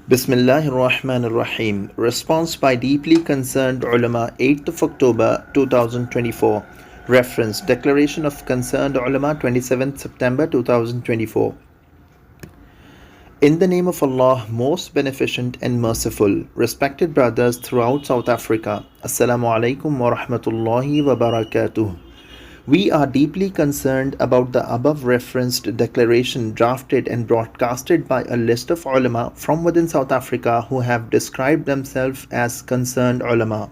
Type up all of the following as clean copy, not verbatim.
Bismillahir Rahmanir Rahim. Response by deeply concerned Ulama, 8th of October 2024. Reference Declaration of Concerned Ulama, 27th September 2024. In the name of Allah, most beneficent and merciful, respected brothers throughout South Africa, Assalamu alaikum wa rahmatullahi wa barakatuh. We are deeply concerned about the above referenced declaration drafted and broadcasted by a list of ulama from within South Africa who have described themselves as concerned ulama.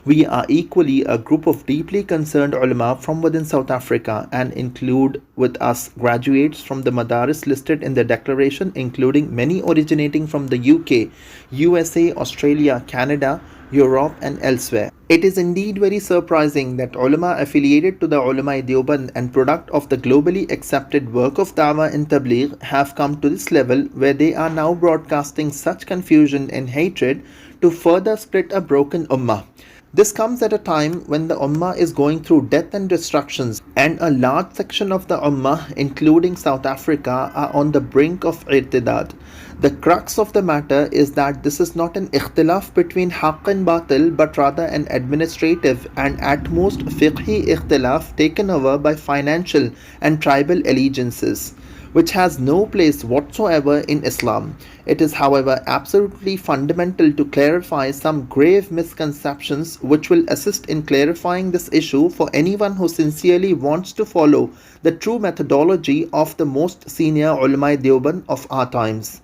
We are equally a group of deeply concerned ulama from within South Africa and include with us graduates from the madaris listed in the declaration, including many originating from the UK, USA, Australia, Canada, Europe and elsewhere. It is indeed very surprising that ulama affiliated to the Ulama Deoband and product of the globally accepted work of Dawah and Tabligh have come to this level where they are now broadcasting such confusion and hatred to further split a broken ummah. This comes at a time when the Ummah is going through death and destructions, and a large section of the Ummah, including South Africa, are on the brink of irtidad. The crux of the matter is that this is not an ikhtilaf between haqq and batil, but rather an administrative and at most fiqhi ikhtilaf taken over by financial and tribal allegiances, which has no place whatsoever in Islam. It is, however, absolutely fundamental to clarify some grave misconceptions which will assist in clarifying this issue for anyone who sincerely wants to follow the true methodology of the most senior ulama Deoband of our times.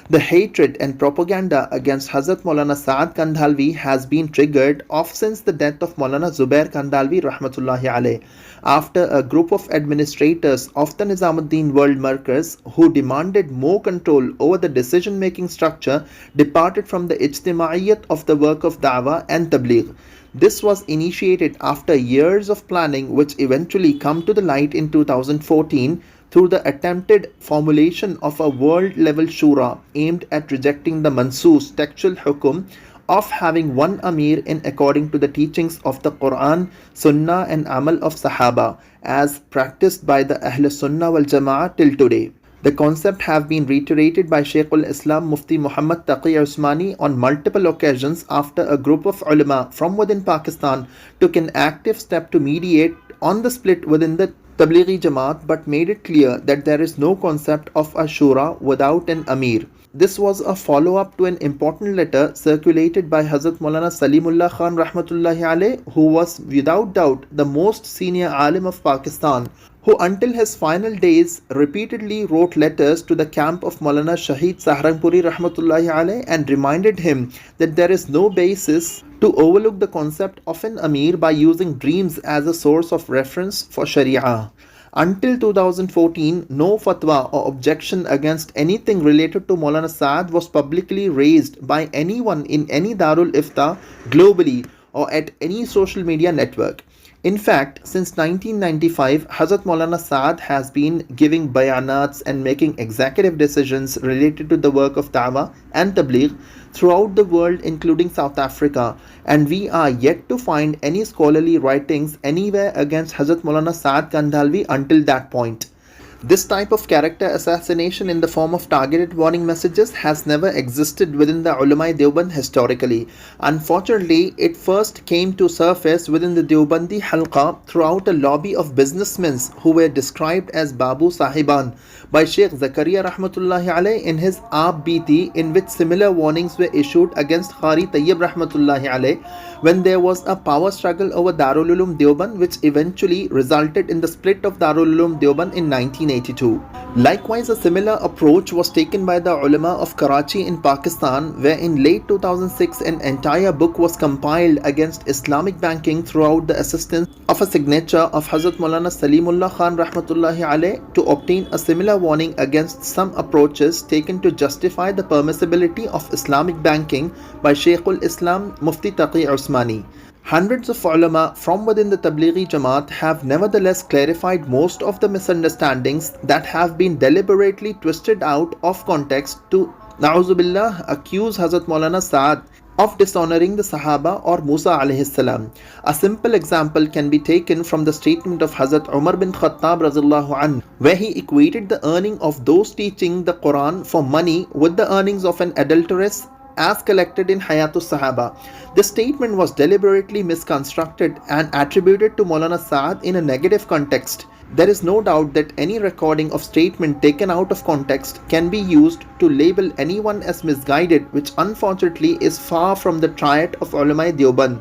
The hatred and propaganda against Hazrat Maulana Saad Kandhalvi has been triggered off since the death of Maulana Zubair Kandhalvi rahmatullahi alayh, after a group of administrators of the Nizamuddin World Markaz who demanded more control over the decision-making structure departed from the ijtimaiyat of the work of Dawah and Tabligh. This was initiated after years of planning which eventually come to the light in 2014 through the attempted formulation of a world-level shura aimed at rejecting the mansoos textual hukum of having one Ameer in according to the teachings of the Quran, Sunnah and Amal of Sahaba as practiced by the Ahl Sunnah wal Jama'ah till today. The concept have been reiterated by Shaykhul Islam Mufti Muhammed Usmani on multiple occasions after a group of ulama from within Pakistan took an active step to mediate on the split within the Tablighi Jamaat, but made it clear that there is no concept of a shura without an Ameer. This was a follow-up to an important letter circulated by Hazrat Maulana Salimullah Khan rahmatullahi alayh, who was without doubt the most senior alim of Pakistan, who until his final days repeatedly wrote letters to the camp of Maulana Shahid Saharanpuri rahmatullahi alayh and reminded him that there is no basis to overlook the concept of an Ameer by using dreams as a source of reference for Sharia. Until 2014, no fatwa or objection against anything related to Maulana Saad was publicly raised by anyone in any Darul Ifta globally or at any social media network. In fact, since 1995, Hazrat Maulana Saad has been giving bayanats and making executive decisions related to the work of Dawah and Tabligh throughout the world, including South Africa, and we are yet to find any scholarly writings anywhere against Hazrat Maulana Saad Kandhalvi until that point. This type of character assassination in the form of targeted warning messages has never existed within the Ulama Deoband historically. Unfortunately, it first came to surface within the Deobandi Halqa throughout a lobby of businessmen who were described as Babu Sahiban by Sheikh Zakaria rahmatullahi alayh in his Aap Biti, in which similar warnings were issued against Khari Tayyib rahmatullahi alayh when there was a power struggle over Darul Uloom Deoband, which eventually resulted in the split of Darul Uloom Deoband in 1982. Likewise, a similar approach was taken by the ulama of Karachi in Pakistan, where in late 2006 an entire book was compiled against Islamic banking throughout the assistance of a signature of Hazrat Maulana Salimullah Khan rahmatullahi alayh to obtain a similar warning against some approaches taken to justify the permissibility of Islamic banking by Shaykhul Islam Mufti Taqi Usmani. Hundreds of ulama from within the Tablighi Jamaat have nevertheless clarified most of the misunderstandings that have been deliberately twisted out of context to, na'uzubillah, accuse Hazrat Maulana Saad of dishonoring the Sahaba or Musa alayhi salam. A simple example can be taken from the statement of Hazrat Umar bin Khattab radhiyallahu anhu, where he equated the earning of those teaching the Quran for money with the earnings of an adulteress as collected in Hayatus Sahaba. This statement was deliberately misconstructed and attributed to Maulana Saad in a negative context. There is no doubt that any recording of statement taken out of context can be used to label anyone as misguided, which unfortunately is far from the triad of Ulama Deoband,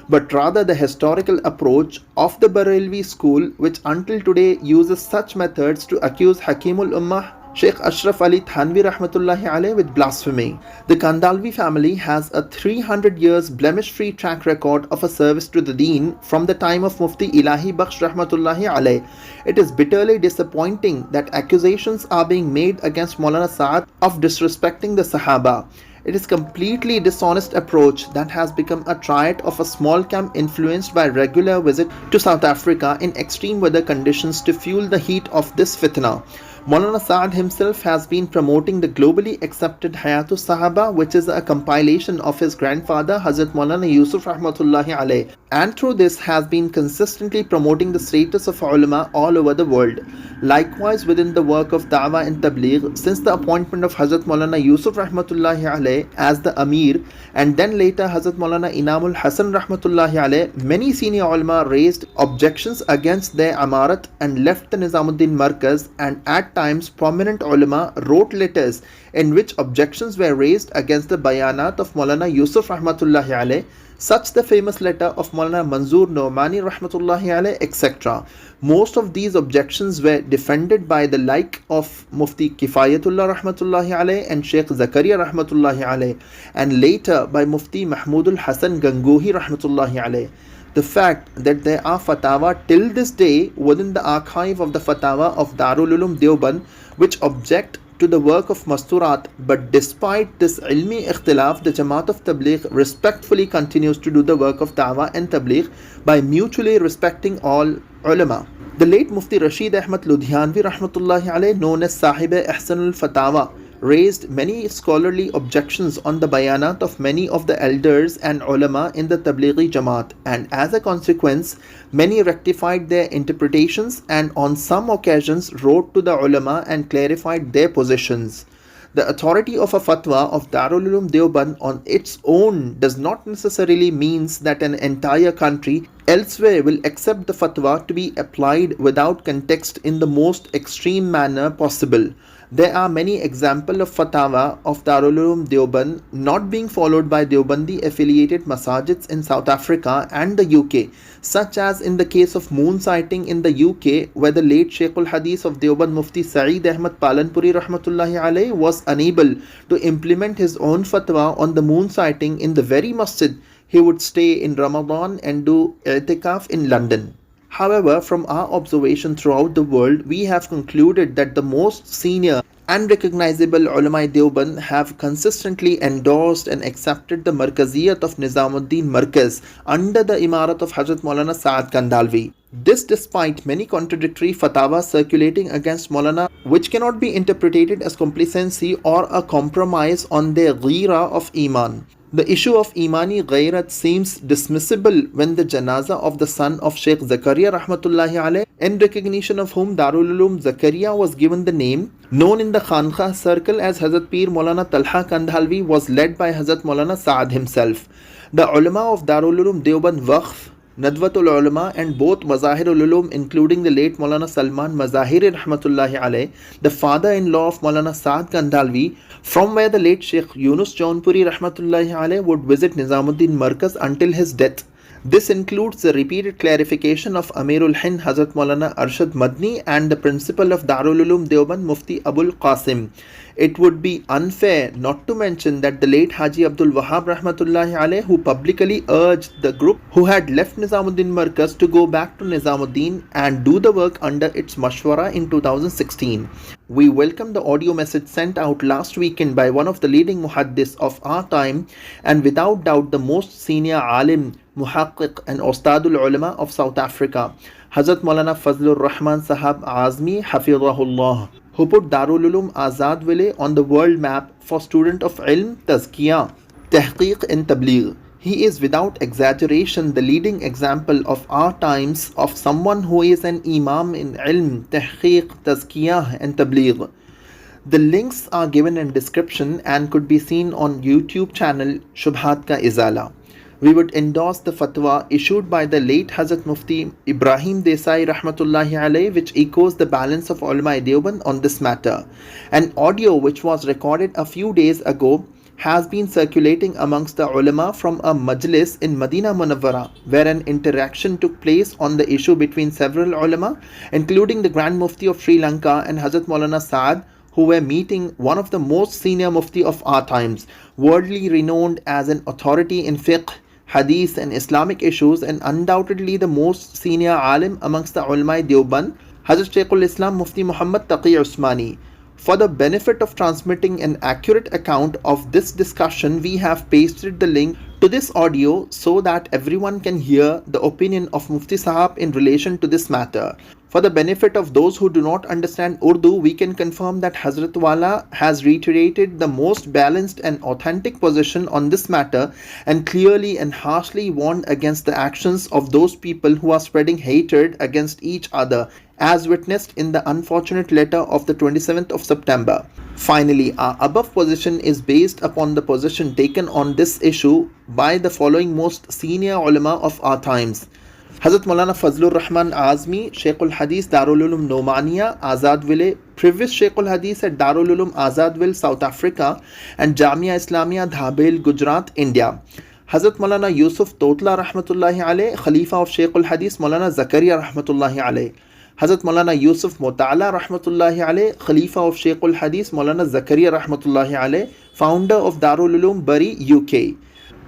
but rather the historical approach of the Barelvi school, which until today uses such methods to accuse Hakimul Ummah Sheikh Ashraf Ali Thanvi rahmatullahi alayh with blasphemy. The Kandalvi family has a 300 years blemish-free track record of a service to the Deen from the time of Mufti Ilahi Bakhsh rahmatullahi alayh. It is bitterly disappointing that accusations are being made against Maulana Saad of disrespecting the Sahaba. It is completely dishonest approach that has become a triad of a small camp influenced by regular visit to South Africa in extreme weather conditions to fuel the heat of this fitna. Maulana Saad himself has been promoting the globally accepted Hayatus Sahaba, which is a compilation of his grandfather Hazrat Maulana Yusuf rahmatullahi alayh, and through this has been consistently promoting the status of ulama all over the world. Likewise, within the work of Da'wah and Tabligh, since the appointment of Hazrat Maulana Yusuf rahmatullahi alayh as the Ameer, and then later Hazrat Maulana Inamul Hasan rahmatullahi alayh, many senior ulama raised objections against their amarat and left the Nizamuddin Markaz, and at times prominent ulama wrote letters in which objections were raised against the bayanat of Maulana Yusuf rahmatullahi alayh, such the famous letter of Maulana Manzoor Nomani rahmatullahi alayh, etc. Most of these objections were defended by the like of Mufti Kifayatullah rahmatullahi alayh and Sheikh Zakaria rahmatullahi alayh, and later by Mufti Mahmudul Hasan Gangohi rahmatullahi alayh. The fact that there are fatwa till this day within the archive of the fatwa of Darul Ulum Deoband which object to the work of Masturat, but despite this ilmi ikhtilaf, the Jamaat of Tabligh respectfully continues to do the work of Da'wah and Tabligh by mutually respecting all ulama. The late Mufti Rashid Ahmad Ludhianvi rahmatullahi alayh, known as Sahib-e Ihsanul Fatawa, raised many scholarly objections on the bayanat of many of the elders and ulama in the Tablighi Jamaat, and as a consequence, many rectified their interpretations and on some occasions wrote to the ulama and clarified their positions. The authority of a fatwa of Darul Ulum Deoband on its own does not necessarily means that an entire country elsewhere will accept the fatwa to be applied without context in the most extreme manner possible. There are many examples of fatwa of Darul Ulum Deoband not being followed by Deobandi affiliated masajids in South Africa and the UK, such as in the case of moon sighting in the UK, where the late Sheikhul Hadith of Deoband Mufti Saeed Ahmad Palanpuri rahmatullahi alayh was unable to implement his own fatwa on the moon sighting in the very masjid he would stay in Ramadan and do i'tikaf in London. However, from our observation throughout the world, we have concluded that the most senior and recognizable ulama Deoband have consistently endorsed and accepted the Markaziyat of Nizamuddin Markaz under the Imarat of Hazrat Maulana Saad Kandalvi. This despite many contradictory fatwas circulating against Maulana, which cannot be interpreted as complacency or a compromise on their ghira of Iman. The issue of Imani Ghairat seems dismissible when the janaza of the son of Sheikh Zakaria rahmatullahi alayh, in recognition of whom Darul Ulum Zakaria was given the name, known in the Khanqa circle as Hazrat Pir Maulana Talha Kandhalvi, was led by Hazrat Maulana Saad himself. The ulama of Darul Ulum Deoband Waqf, Nadwatul Ulama and both Mazahirul Ulum, including the late Maulana Salman Mazahiri rahmatullahi alayh, the father-in-law of Maulana Saad Kandhalvi, from where the late Sheikh Yunus Jaunpuri rahmatullahi alayh would visit Nizamuddin Markaz until his death. This includes the repeated clarification of Amirul Hind Hazrat Maulana Arshad Madni and the principal of Darul Ulum Deoband Mufti Abul Qasim. It would be unfair not to mention that the late Haji Abdul Wahab rahmatullahi alayh, who publicly urged the group who had left Nizamuddin Markaz to go back to Nizamuddin and do the work under its mashwara in 2016. We welcome the audio message sent out last weekend by one of the leading muhaddis of our time and without doubt the most senior alim, muhaqqiq and ustadul ulama of South Africa, Hazrat Maulana Fazlur Rahman Sahab Azmi Hafizahullah, who put Darul Ulum Azad Vile on the world map for student of ilm, tazkiyah Tahqiq in Tabligh. He is without exaggeration the leading example of our times of someone who is an Imam in ilm, tahqiq, tazkiyah and tabligh. The links are given in description and could be seen on YouTube channel Shubhat Ka Izala. We would endorse the fatwa issued by the late Hazrat Mufti Ibrahim Desai Rahmatullahi Alayh, which echoes the balance of Ulama Deoband on this matter. An audio which was recorded a few days ago has been circulating amongst the ulama from a majlis in Madina Munawwara, where an interaction took place on the issue between several ulama, including the Grand Mufti of Sri Lanka and Hazrat Maulana Saad, who were meeting one of the most senior mufti of our times, worldly renowned as an authority in fiqh, hadith and Islamic issues, and undoubtedly the most senior alim amongst the ulama Deoband, Hazrat Shaykhul Islam Mufti Muhammad Taqi Usmani. For the benefit of transmitting an accurate account of this discussion, we have pasted the link to this audio so that everyone can hear the opinion of Mufti Sahab in relation to this matter. For the benefit of those who do not understand Urdu, we can confirm that Hazrat Wala has reiterated the most balanced and authentic position on this matter and clearly and harshly warned against the actions of those people who are spreading hatred against each other, as witnessed in the unfortunate letter of the 27th of September. Finally, our above position is based upon the position taken on this issue by the following most senior ulama of our times: Hazrat Maulana Fazlur Rahman Azmi, Shaykhul Hadith Darul Ulum Nomania, Azadville, previous Shaykhul Hadith at Darul Ulum Azadville, South Africa, and Jamia Islamia Dhabel, Gujarat, India. Hazrat Maulana Yusuf Totla Rahmatullahi Alayh, Khalifa of Shaykhul Hadith Maulana Zakaria Rahmatullahi Alayh. Hazrat Maulana Yusuf Mutala Rahmatullahi Alayh, Khalifa of Shaykhul Hadith Maulana Zakaria Rahmatullahi Alayh, founder of Darul Ulum Bury, UK.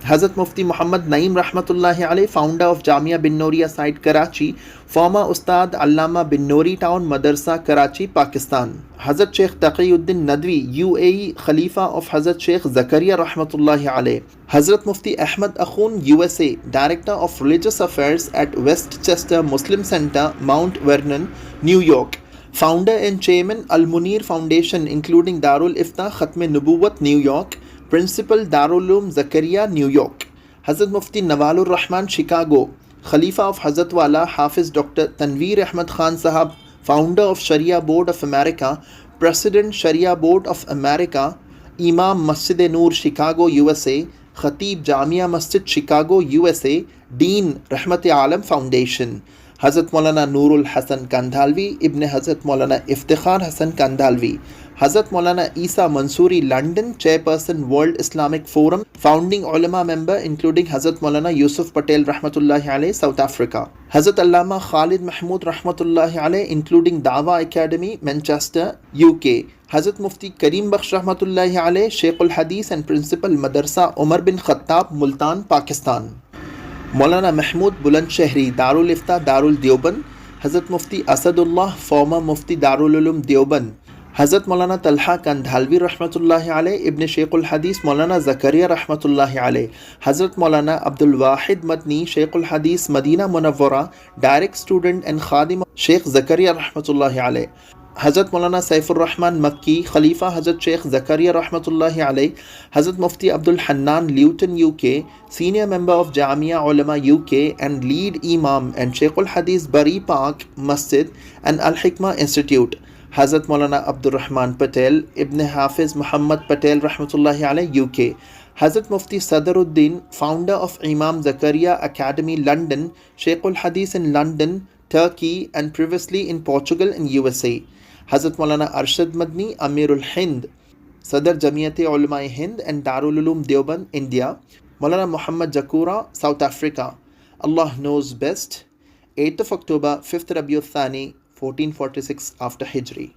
Hazrat Mufti Muhammad Naeem Rahmatullahi Alayh, founder of Jamia bin Noria site Karachi, former Ustad Allama bin Nori Town Madrasa Karachi, Pakistan. Hazrat Sheikh Taqiyuddin Nadwi, UAE, Khalifa of Hazrat Sheikh Zakaria Rahmatullahi Alayh. Hazrat Mufti Ahmad Akhun, USA, Director of Religious Affairs at Westchester Muslim Center, Mount Vernon, New York. Founder and Chairman Al Munir Foundation, including Darul Ifta Khatme Nubuwat, New York. Principal Darul Ulum Zakaria, New York. Hazrat Mufti Nawalur Rahman, Chicago. Khalifa of Hazrat Wala Hafiz Dr. Tanveer Ahmad Khan Sahab, founder of Sharia Board of America, President Sharia Board of America, Imam Masjid Noor, Chicago, USA, Khatib Jamia Masjid, Chicago, USA, Dean Rahmat Alam Foundation. Hazrat Maulana Nurul Hasan Kandhalvi, Ibn Hazrat Maulana Iftikhar Hasan Kandhalvi. Hazrat Maulana Isa Mansoori, London, Chairperson World Islamic Forum, founding ulama member including Hazrat Maulana Yusuf Patel Rahmatullahi Alayh, South Africa. Hazrat Allama Khalid Mahmood Rahmatullahi Alayh, including Dawa Academy, Manchester, UK. Hazrat Mufti Kareem Bakhsh Rahmatullahi Alayh, Shaykhul Hadith and Principal Madrasa Umar bin Khattab, Multan, Pakistan. Maulana Mahmood Buland Shahri, Darul Ifta, Darul Deoband. Hazrat Mufti Asadullah, former Mufti Darul Ulum Deoband. Hazrat Maulana Talha Kandhalvi Rahmatullahi Alayh, Ibn Shaykhul Hadith Maulana Zakaria Rahmatullahi Alayh. Hazrat Maulana Abdul Wahid Madni, Shaykhul Hadith Madina Munawwara, direct student and Khadim Shaykh Zakaria Rahmatullahi Alayh. Hazrat Maulana Saifur Rahman Makki, Khalifa Hazrat Sheikh Zakaria Rahmatullahi Alayh. Hazrat Mufti Abdul Hannan, Luton, UK, senior member of Jamia Ulama UK and lead Imam and Shaykhul Hadith Bari Park Masjid and Al Hikmah Institute. Hazrat Maulana Abdul Rahman Patel, Ibn Hafiz Muhammad Patel Rahmatullahi Alayh, UK. Hazrat Mufti Sadaruddin, founder of Imam Zakaria Academy, London, Shaykhul Hadith in London, Turkey and previously in Portugal and USA. Hazrat Maulana Arshad Madni, Ameerul Hind, Sadar Jamiyat Ulama Hind and Darul Ulum Deoband, India. Maulana Muhammad Jakhura, South Africa. Allah knows best. 8th of October, 5th Rabiul Thani, 1446 after Hijri.